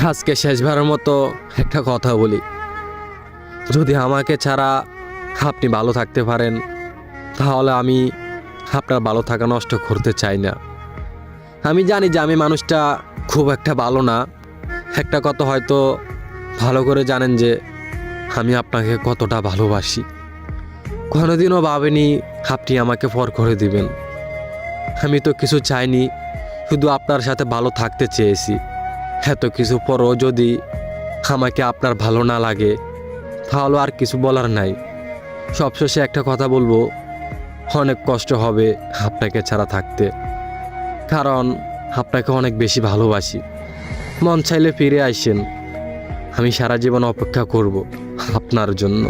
আজকে শেষবারের মতো একটা কথা বলি, যদি আমাকে ছাড়া আপনি ভালো থাকতে পারেন তাহলে আমি আপনার ভালো থাকা নষ্ট করতে চাই না। আমি জানি যে আমি মানুষটা খুব একটা ভালো না, একটা কথা হয়তো ভালো করে জানেন যে আমি আপনাকে কতটা ভালোবাসি। কোনোদিনও ভাবিনি আপনি আমাকে পর করে দিবেন। আমি তো কিছু চাইনি, শুধু আপনার সাথে ভালো থাকতে চেয়েছি। এত কিছু পরও যদি আমাকে আপনার ভালো না লাগে তাহলে আর কিছু বলার নাই। সবশেষে একটা কথা বলবো, অনেক কষ্ট হবে আপনাকে ছাড়া থাকতে, কারণ আপনাকে অনেক বেশি ভালোবাসি। মন চাইলে ফিরে আসেন, আমি সারা জীবন অপেক্ষা করব আপনার জন্য।